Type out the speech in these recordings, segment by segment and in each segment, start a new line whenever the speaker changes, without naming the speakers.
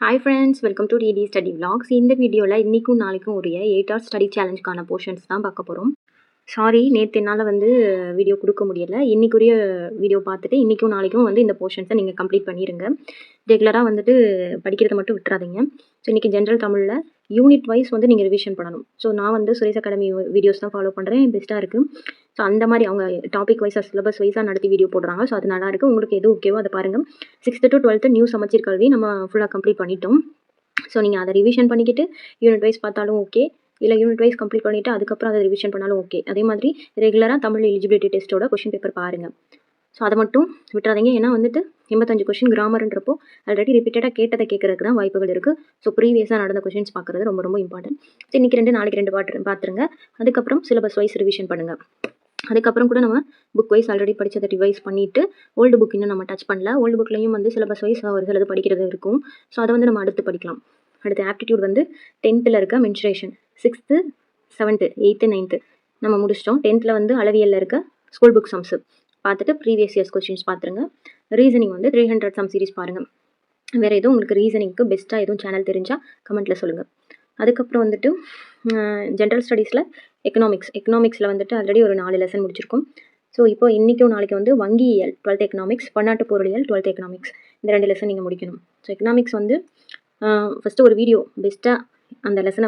Hi friends, welcome to DD study vlogs. இந்த வீடியோவில் இன்றைக்கும் நாளைக்கும் உரிய 8 hours ஸ்டடி சேலஞ்சுக்கான போர்ஷன்ஸ் தான் பார்க்க போகிறோம். சாரி, நேற்று என்னால் வீடியோ கொடுக்க முடியலை. இன்றைக்குரிய வீடியோ பார்த்துட்டு இன்றைக்கும் நாளைக்கும் இந்த போர்ஷன்ஸை நீங்கள் கம்ப்ளீட் பண்ணிடுங்க. ரெகுலராக படிக்கிறத மட்டும் விட்டுறாதீங்க. ஸோ இன்றைக்கி ஜென்ரல் தமிழில் யூனிட் வைஸ் நீங்கள் ரிவிஷன் பண்ணணும். ஸோ நான் சுரேஷ் அகாடமி வீடியோஸ் தான் ஃபாலோ பண்ணுறேன், பெஸ்ட்டாக இருக்குது. ஸோ அந்த மாதிரி அவங்க டாபிக் வைஸாக சிலபஸ் வைஸாக நடத்தி வீடியோ போடுறாங்க. ஸோ அது நல்லாயிருக்கு. உங்களுக்கு எது ஓகேவோ அதை பாருங்கள். 6th to 12th நியூ சமச்சீர் கல்வி நம்ம ஃபுல்லாக கம்ப்ளீட் பண்ணிட்டோம். ஸோ நீங்கள் அதை ரிவிஷன் பண்ணிக்கிட்டு யூனிட் வைஸ் பார்த்தாலும் ஓகே, இல்லை யூனிட் வைஸ் கம்ப்ளீட் பண்ணிவிட்டு அதுக்கப்புறம் அதை ரிவிஷன் பண்ணாலும் ஓகே. அதே மாதிரி ரெகுலராக தமிழ் எலிஜிபிலிட்டி டெஸ்ட்டோட கொஷின் பேப்பர் பாருங்கள். ஸோ அதை மட்டும் விட்டுறாதீங்க. ஏன்னா 85 கொஷின் கிராமர்ன்றப்போ ஆல்ரெடி ரிப்பீட்டடாக கேட்டதை கேட்கறதுக்கு தான் வாய்ப்புகள் இருக்குது. ஸோ ப்ரீவியஸாக நடந்த கொஷின்ஸ் பார்க்குறது ரொம்ப ரொம்ப இம்பார்ட்டன்ட். ஸோ இன்றைக்கி 2 நாளைக்கு 2 பார்த்துருங்க. அதுக்கப்புறம் சிலபஸ் வைஸ் ரிவிஷன் பண்ணுங்கள். அதுக்கப்புறம் கூட நம்ம புக் வைஸ் ஆல்ரெடி படித்ததை ரிவைஸ் பண்ணிவிட்டு ஓல்டு புக் இன்னும் நம்ம டச் பண்ணல. ஓல்டு புக்லேயும் சிலபஸ் வைஸ் ஒரு சிலது படிக்கிறது இருக்கும். ஸோ அதை நம்ம அடுத்து படிக்கலாம். அடுத்து ஆப்டிடியூட் 10th இருக்க mensuration 6th 7th 8th 9th நம்ம முடிச்சிட்டோம். 10th அளவியலில் இருக்க ஸ்கூல் புக் சம்ஸு பார்த்துட்டு ப்ரீவியஸ் இயர்ஸ் கொஸ்டின்ஸ் பார்த்துருங்க. ரீசனிங் 300 சம் சீரிஸ் பாருங்கள். வேறு எதுவும் உங்களுக்கு ரீசனிங்க்கு பெஸ்ட்டாக எதுவும் சேனல் தெரிஞ்சால் கமெண்ட்டில் சொல்லுங்கள். அதுக்கப்புறம் ஜென்ரல் ஸ்டடீஸில் எக்கனாமிக்ஸில் ஆல்ரெடி ஒரு 4 லெசன் முடிச்சிருக்கோம். ஸோ இப்போ இன்றைக்கும் நாளைக்கு வங்கியியல் 12th எக்கனாமிக்ஸ், பன்னாட்டு பொருளியல் 12th எக்கனாமிக்ஸ், இந்த 2 லெசன் நீங்கள் முடிக்கணும். ஸோ எக்கனாமிக்ஸ் ஃபஸ்ட்டு ஒரு வீடியோ பெஸ்ட்டாக அந்த லெசனை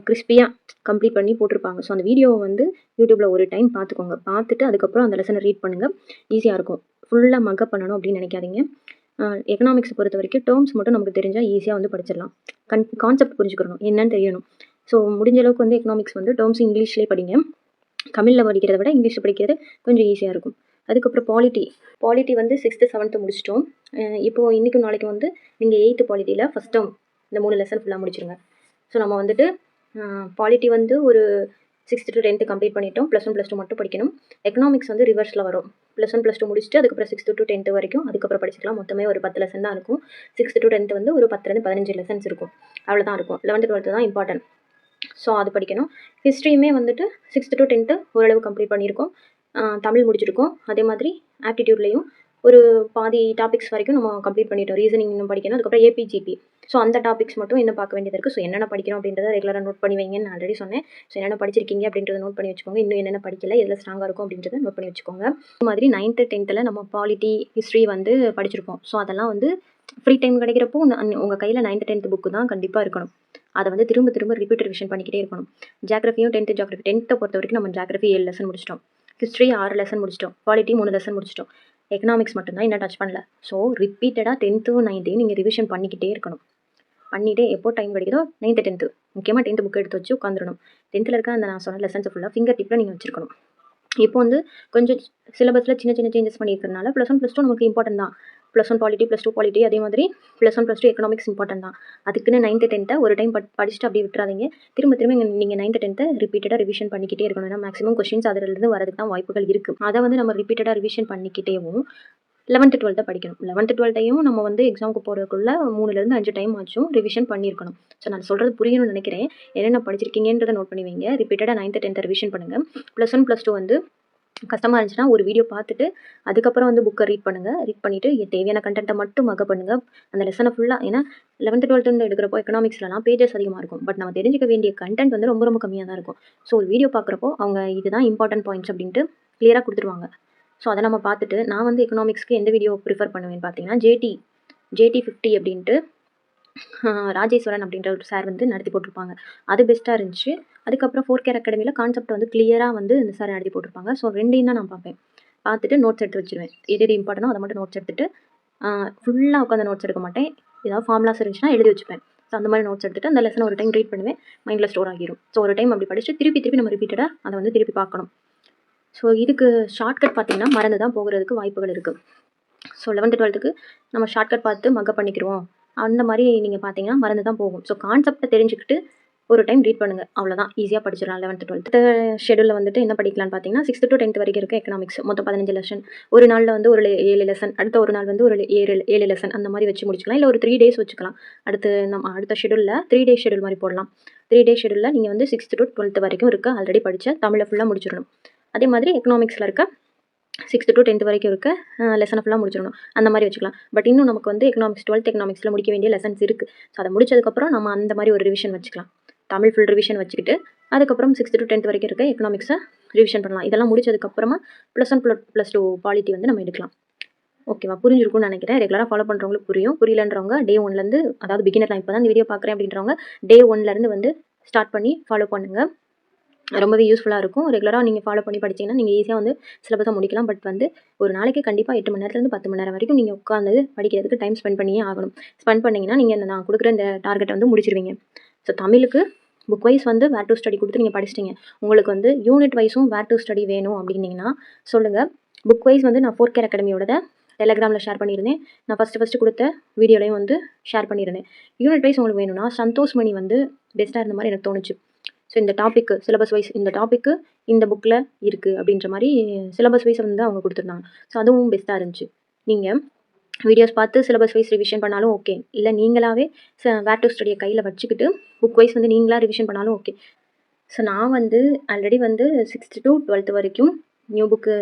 கிறிஸ்பியாக கம்ப்ளீட் பண்ணி போட்டிருப்பாங்க. ஸோ அந்த வீடியோவை யூடியூப்பில் ஒரு டைம் பார்த்துக்கோங்க. பார்த்துட்டு அதுக்கப்புறம் அந்த லெசனை ரீட் பண்ணுங்கள். ஈஸியாக இருக்கும். ஃபுல்லாக மக்கப் பண்ணணும் அப்படின்னு நினைக்காதீங்க. எக்கனாமிக்ஸை பொறுத்த வரைக்கும் டேர்ம்ஸ் மட்டும் நமக்கு தெரிஞ்சால் ஈஸியாக படிச்சிடலாம். கான்செப்ட் புரிஞ்சுக்கணும், என்னன்னு தெரியணும். ஸோ முடிஞ்ச அளவுக்கு எக்கனாமிக்ஸ் டேர்ம்ஸ் இங்கிலீஷ்லேயே படிங்க. தமிழில் படிக்கிறத விட இங்கிலீஷில் படிக்கிறது கொஞ்சம் ஈஸியாக இருக்கும். அதுக்கப்புறம் பாலிட்டி 6th 7th முடிச்சிட்டோம். இப்போது இன்றைக்கும் நாளைக்கு நீங்கள் 8th பாலிட்டியில் ஃபஸ்ட் டேர்ம் இந்த 3 லெசன் ஃபுல்லாக முடிச்சிருங்க. ஸோ நம்ம பாலிட்டி ஒரு 6th to 10th கம்ப்ளீட் பண்ணிட்டோம். +1 +2 மட்டும் படிக்கணும். எக்கனாமிக்ஸ் ரிவர்ஸில் வரும். +1 +2 முடிச்சுட்டு அதுக்கப்புறம் 6th to 10th வரைக்கும் அதுக்கப்புறம் படிச்சிக்கலாம். மொத்தமே ஒரு 10 லெசன் தான் இருக்கும். 6th to 10th ஒரு 10 15 லெசன்ஸ் இருக்கும். அவ்வளோதான் இருக்கும். 11th 12th தான் இம்பார்ட்டன்ட். ஸோ அது படிக்கணும். ஹிஸ்ட்ரியுமே 6th to 10th ஓரளவு கம்ப்ளீட் பண்ணியிருக்கோம். தமிழ் முடிச்சிருக்கோம். அதே மாதிரி ஆப்டிடியூட்லேயும் ஒரு பாதி டாபிக்ஸ் வரைக்கும் நம்ம கம்ப்ளீட் பண்ணிட்டோம். ரீசனிங் இன்னும் படிக்கணும். அதுக்கப்புறம் ஏபிஜிபி. ஸோ அந்த டாபிக்ஸ் மட்டும் இன்னும் பார்க்க வேண்டியது இருக்குது. ஸோ என்னென்ன படிக்கணும் அப்படின்றத ரெகுலராக நோட் பண்ணி வைங்கன்னு நான் ஆல்ரெடி சொன்னேன். ஸோ என்னென்ன படிச்சிருக்கீங்க அப்படின்றத நோட் பண்ணி வச்சுக்கோங்க. இன்னும் என்னென்ன படிக்கல, எதில் ஸ்ட்ராங்காக இருக்கும் அப்படின்றத நோட் பண்ணி வச்சுக்கோங்க. இது மாதிரி 9th 10th நம்ம பாலிட்டி ஹிஸ்ட்ரி படிச்சிருப்போம். ஸோ அதெல்லாம் ஃப்ரீ டைம் கிடைக்கிறப்போ உங்கள் கையில் 9th 10th புக்கு தான் கண்டிப்பாக இருக்கணும். அதை திரும்ப திரும்ப ரிப்பீட் ரிவிஷன் பண்ணிக்கிட்டே இருக்கணும். ஜியாகிரஃபியும் 10th ஜியாகிரஃபி 10th பொறுத்த வரைக்கும் நம்ம ஜியாகிரஃபி 7 லெசன் முடிச்சிட்டோம். ஹிஸ்ட்ரி 6 லெசன் முடிச்சிட்டோம். பாலிட்டி 3 லெசன் முடிச்சிட்டோம். எக்கனாமிக்ஸ் மட்டும்தான் இன்னும் டச் பண்ணல. ஸோ ரிப்பீட்டடாக 10th 9th நீங்கள் ரிவிஷன் பண்ணிக்கிட்டே இருக்கணும். பண்ணிவிட்டு எப்போ டைம் கிடைக்குதோ 9th 10th முக்கியமாக 10th புக் எடுத்து வச்சு உட்காந்துடணும். 10th இருக்க அந்த நான் சொன்ன லெசன்ஸை ஃபுல்லாக ஃபிங்கர் டிப்பில் நீங்கள் வச்சுருக்கணும். இப்போ கொஞ்சம் சிலபஸில் சின்ன சின்ன சேஞ்சஸ் பண்ணியிருக்கிறதுனால +1 +2 நமக்கு இம்பார்ட்டன்ட் தான். +1 பாலிட்டி +2 பாலிட்டி அதே மாதிரி +1 +2 எக்கனாமிக்ஸ் இம்பார்ட்டன்ட் தான். அதுக்குன்னு 9th 10th ஒரு டைம் படிச்சுட்டு அப்படியே விட்டுறாதீங்க. திரும்ப நீங்கள் 9th 10th ரிப்பீட்டடாக ரிவிஷன் பண்ணிக்கிட்டே இருக்கணும். ஏன்னா மேக்ஸிமம் கொஸ்டின்ஸ் அதிலிருந்து வரதுக்கு தான் வாய்ப்புகள் இருக்குது. அதை நம்ம ரிப்பீட்டடாக ரிவிஷன் பண்ணிக்கிட்டேவும் 11th 12th படிக்கணும். 11th 12th நம்ம எக்ஸாமுக்கு போகிறதுக்குள்ள 3லேருந்து 5 டைம் ஆச்சும் ரிவிஷன் பண்ணியிருக்கணும். ஸோ நான் சொல்கிறது புரியணும்னு நினைக்கிறேன். என்னென்ன படிச்சிருக்கீங்கன்றதை நோட் பண்ணி வைங்க. ரிப்பீட்டடாக 9th 10th ரிவிஷன் பண்ணுங்கள். +1 +2 கஷ்டமாக இருந்துச்சுன்னா ஒரு வீடியோ பார்த்துட்டு அதுக்கப்புறம் புக்கை ரீட் பண்ணுங்கள். ரீட் பண்ணிவிட்டு தேவையான கண்டென்ட்டை மட்டும் மக்கப் பண்ணுங்கள். அந்த லெசனை ஃபுல்லாக. ஏன்னா 11th 12th எடுக்கிறப்போ எக்கனாமிக்ஸ்லாம் பேஜஸ் அதிகமாக இருக்கும். பட் நம்ம தெரிஞ்சிக்க வேண்டிய கண்டென்ட் ரொம்ப ரொம்ப கம்மியாக தான் இருக்கும். ஸோ ஒரு வீடியோ பார்க்குறப்போ அவங்க இதுதான் இம்பார்ட்டன்ட் பாயிண்ட்ஸ் அப்படின்ட்டு கிளியராக கொடுத்துருவாங்க. ஸோ அதை நம்ம பார்த்துட்டு நான் எக்கனாமிக்ஸ்க்கு எந்த வீடியோ ப்ரிஃபர் பண்ணுவேன்னு பார்த்தீங்கன்னா ஜேடி 50 அப்படின்ட்டு ராஜேஸ்வரன் அப்படின்ற ஒரு சார் நடத்தி போட்டிருப்பாங்க. அது பெஸ்ட்டாக இருந்துச்சு. அதுக்கப்புறம் 4K அகாடமியில் கான்செப்ட் கிளியராக இந்த சார் நடத்தி போட்டிருப்பாங்க. ஸோ 2யும் தான் நான் பார்ப்பேன். பார்த்துட்டு நோட்ஸ் எடுத்து வச்சுருவேன். எது இம்பார்ட்டனோ அதை மட்டும் நோட்ஸ் எடுத்துகிட்டு ஃபுல்லாக உட்காந்து நோட்ஸ் எடுக்க மாட்டேன். ஏதாவது ஃபார்முலாஸ் இருந்துச்சுன்னா எழுதி வச்சுப்பேன். ஸோ அந்த மாதிரி நோட்ஸ் எடுத்துகிட்டு அந்த லெசனை ஒரு டைம் ரீட் பண்ணுவேன். மைண்டில் ஸ்டோர் ஆகிரும். ஸோ ஒரு டைம் அப்படி படிச்சுட்டு திருப்பி நம்ம ரிப்பீட்டடாக அதை திருப்பி பார்க்கணும். ஸோ இதுக்கு ஷார்ட்கட் பார்த்திங்கன்னா மறந்து தான் போகிறதுக்கு வாய்ப்புகள் இருக்குது. ஸோ 11th 12th நம்ம ஷார்ட்கட் பார்த்து மக்கப் பண்ணிக்கிறோம். அந்த மாதிரி நீங்கள் பார்த்தீங்கன்னா மறந்து தான் போகும். ஸோ கான்செப்டை தெரிஞ்சுக்கிட்டு ஒரு டைம் ரீட் பண்ணுங்கள். அவ்வளோதான், ஈஸியாக படிச்சிடலாம். 11th 12th ஷெடியூலில் என்ன படிக்கலான்னு பார்த்தீங்கன்னா 6th to 10th வரைக்கும் இருக்க எக்கனாமிக்ஸ் மொத்தம் 15 லெசன். ஒரு நாளில் ஒரு 7 லெசன், அடுத்த ஒரு நாள் ஒரு 7 லெசன் அந்த மாதிரி வச்சு முடிச்சுக்கலாம். இல்லை ஒரு 3 days வச்சுக்கலாம். அடுத்த ஷெடியூலில் 3 days ஷெடியூல் மாதிரி போடலாம். 3 days ஷெடியூலில் நீங்கள் 6th to 12th வரைக்கும் இருக்க ஆல்ரெடி படித்த தமிழை ஃபுல்லாக முடிச்சிடணும். அதே மாதிரி எக்கனாமிக்ஸில் இருக்க 6th to 10th வரைக்கும் இருக்க லெசனை ஃபுல்லாக முடிச்சிடணும். அந்த மாதிரி வச்சுக்கலாம். பட் இன்னும் நமக்கு வந்து எக்கனாமிக்ஸ் 12th எக்கனாமிக்ஸில் முடிக்க வேண்டிய லெசன்ஸ் இருக்குது. ஸோ அதை முடிச்சதுக்கப்புறம் நம்ம அந்த மாதிரி ஒரு ரிவிஷன் வச்சுக்கலாம். தமிழ் ஃபுல் ரிவிஷன் வச்சுக்கிட்டு அதுக்கப்புறம் 6th to 10th வரைக்கும் இருக்க எக்கனாமிக்ஸை ரிவிஷன் பண்ணலாம். இதெல்லாம் முடிச்சதுக்கப்புறமா +1 +2 பாலிட்டி வந்து நம்ம எடுக்கலாம். ஓகேவா? புரிஞ்சிருக்கும்னு நினைக்கிறேன். ரெகுலராக ஃபாலோ பண்ணுறவங்களுக்கு புரியும். புரியலன்றவங்க டே 1லேருந்து, அதாவது பிகினர் நான் இப்போ தான் இந்த வீடியோ பார்க்குறேன் அப்படின்றவங்க டே 1லேருந்து வந்து ஸ்டார்ட் பண்ணி ஃபாலோ பண்ணுங்கள். ரொம்பவே யூஸ்ஃபுல்லாக இருக்கும். ரெகுலராக நீங்கள் ஃபாலோ பண்ணி படிச்சிங்கன்னா நீங்கள் ஈஸியாக வந்து சிலபஸை முடிக்கலாம். பட் வந்து ஒரு நாளைக்கு கண்டிப்பாக 8 மணி நேரத்துலேருந்து 10 மணி நேரம் வரைக்கும் நீங்கள் உட்காந்து படிக்கிறதுக்கு டைம் ஸ்பெண்ட் பண்ணியே ஆகணும். ஸ்பெண்ட் பண்ணிங்கன்னா நீங்கள் நான் கொடுக்குற இந்த டார்கெட்டை வந்து முடிச்சிருவீங்க. ஸோ தமிழுக்கு புக் வைஸ் வந்து வேர் டு ஸ்டடி கொடுத்து நீங்கள் படிச்சிட்டிங்க. உங்களுக்கு வந்து யூனிட் வைஸும் வேர் டு ஸ்டடி வேணும் அப்படின்னீங்கன்னா சொல்லுங்கள். புக் வைஸ் வந்து நான் 4K அகாடமியோட டெலகிராமில் ஷேர் பண்ணியிருந்தேன். நான் ஃபஸ்ட்டு கொடுத்த வீடியோலையும் வந்து ஷேர் பண்ணியிருந்தேன். யூனிட் வைஸ் உங்களுக்கு வேணும்னா சந்தோஷ் மணி வந்து பெஸ்ட்டாக இருந்த மாதிரி எனக்கு தோணுச்சு. ஸோ இந்த டாப்பிக்கு சிலபஸ் வைஸ் இந்த டாப்பிக்கு இந்த புக்கில் இருக்குது அப்படின்ற மாதிரி சிலபஸ் வைஸ் வந்து அவங்க கொடுத்துருந்தாங்க. ஸோ அதுவும் பெஸ்ட்டாக இருந்துச்சு. நீங்கள் வீடியோஸ் பார்த்து சிலபஸ் வைஸ் ரிவிஷன் பண்ணாலும் ஓகே, இல்லை நீங்களாகவே வேர் டு ஸ்டடியை கையில் வச்சுக்கிட்டு புக் வைஸ் வந்து நீங்களாக ரிவிஷன் பண்ணாலும் ஓகே. ஸோ நான் வந்து ஆல்ரெடி வந்து 6th to 12th வரைக்கும் நியூ புக்கு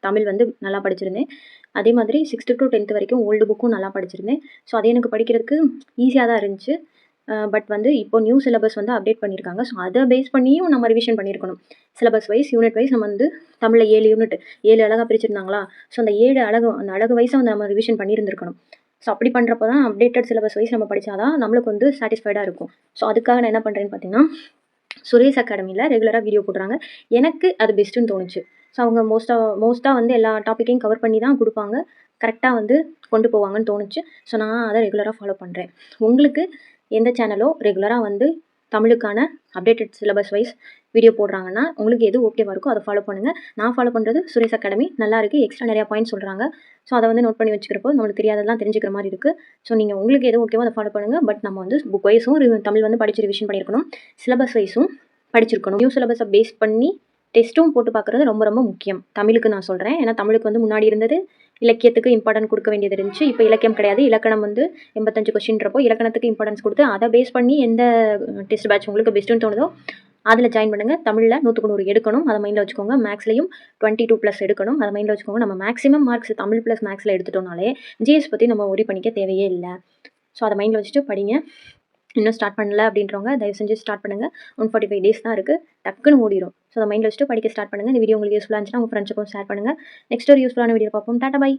தமிழ் வந்து நல்லா படிச்சிருந்தேன். அதே மாதிரி 6th to 10th வரைக்கும் ஓல்டு புக்கும் நல்லா படிச்சிருந்தேன். ஸோ அது எனக்கு படிக்கிறதுக்கு ஈஸியாக தான் இருந்துச்சு. பட் வந்து இப்போ நியூ சிலபஸ் வந்து அப்டேட் பண்ணியிருக்காங்க. ஸோ அதை பேஸ் பண்ணியும் நம்ம ரிவிஷன் பண்ணியிருக்கணும். சிலபஸ் வைஸ் யூனிட் வைஸ் நம்ம வந்து தமிழில் 7 யூனிட் 7 அழகாக பிரிச்சிருந்தாங்களா? ஸோ அந்த 7 அந்த அழகு வைஸை வந்து நம்ம ரிவிஷன் பண்ணியிருந்திருக்கணும். ஸோ அப்படி பண்ணுறப்ப தான் அப்டேட்டட் சிலபஸ் வைஸ் நம்ம படித்தாதான் நம்மளுக்கு வந்து சாட்டிஸ்ஃபைடாக இருக்கும். ஸோ அதுக்காக நான் என்ன பண்ணுறேன்னு பார்த்தீங்கன்னா சுரேஷ் அகாடமியில் ரெகுலராக வீடியோ போடுறாங்க. எனக்கு அது பெஸ்ட்டுன்னு தோணுச்சு. ஸோ அவங்க மோஸ்ட்டாக வந்து எல்லா டாப்பிக்கையும் கவர் பண்ணி தான் கொடுப்பாங்க. கரெக்டாக வந்து கொண்டு போவாங்கன்னு தோணுச்சு. ஸோ நான் அதை ரெகுலராக ஃபாலோ பண்ணுறேன். உங்களுக்கு எந்த சேனலோ ரெகுலராக வந்து தமிழுக்கான அப்டேட்டட் சிலபஸ் வைஸ் வீடியோ போடுறாங்கன்னா உங்களுக்கு எது ஓகேவா இருக்கோ அதை ஃபாலோ பண்ணுங்கள். நான் ஃபாலோ பண்ணுறது சுரேஷ் அகாடமி நல்லா இருக்குது. எக்ஸ்ட்ரா நிறையா பாயிண்ட் சொல்கிறாங்க. ஸோ அதை வந்து நோட் பண்ணி வச்சுக்கிறப்போ நம்மளுக்கு தெரியாததெல்லாம் தெரிஞ்சுக்கிற மாதிரி இருக்குது. ஸோ நீங்கள் உங்களுக்கு எது ஓகேவோ அதை ஃபாலோ பண்ணுங்கள். பட் நம்ம வந்து புக் வைஸும் தமிழ் வந்து படித்து ரிவிஷன் பண்ணியிருக்கணும். சிலபஸ் வைஸும் படிச்சிருக்கணும். நியூ சிலபஸை பேஸ் பண்ணி டெஸ்ட்டும் போட்டு பார்க்குறது ரொம்ப ரொம்ப முக்கியம். தமிழுக்கு நான் சொல்கிறேன். ஏன்னா தமிழுக்கு வந்து முன்னாடி இருந்தது இலக்கியத்துக்கு இம்பார்ட்டன்ட் கொடுக்க வேண்டியது இருந்துச்சு. இப்போ இலக்கியம் கிடையாது. இலக்கணம் வந்து 85 கொஸ்டின்றப்போ இலக்கணத்துக்கு இம்பார்ட்டன்ஸ் கொடுத்து அதை பேஸ் பண்ணி எந்த டெஸ்ட் பேட்ச் உங்களுக்கு பெஸ்ட்டுன்னு தோணுதோ அதில் ஜாயின் பண்ணுங்கள். தமிழில் 100க்கு 100 எடுக்கணும். அதை மைண்டில் வச்சுக்கோங்க. மேக்ஸ்லையும் 22+ எடுக்கணும். அதை மைண்டில் வச்சுக்கோங்க. நம்ம மேக்ஸிமம் மார்க்ஸ் தமிழ் ப்ளஸ் மேக்ஸில் எடுத்துட்டோம்னாலே ஜிஎஸ் பற்றி நம்ம ஒரி பண்ணிக்க தேவையே இல்லை. ஸோ அதை மைண்டில் வச்சுட்டு படிங்க. இன்னும் ஸ்டார்ட் பண்ணல அப்படின்றவங்க தயவு செஞ்சு ஸ்டார்ட் பண்ணுங்கள். 145 days தான் இருக்குது. டக்குன்னு ஓடிடும். ஸோ அதை மைண்டில் வச்சுட்டு படிக்க ஸ்டார்ட் பண்ணுங்கள். இந்த வீடியோ உங்களுக்கு யூஸ்ஃபுல்லாக இருந்துச்சுன்னா உங்கள் ஃப்ரெண்ட்ஸுக்கும் ஷேர் பண்ணுங்கள். நெக்ஸ்ட் ஒரு யூஸ்ஃபுல்லான வீடியோ பார்ப்போம். Tata bye.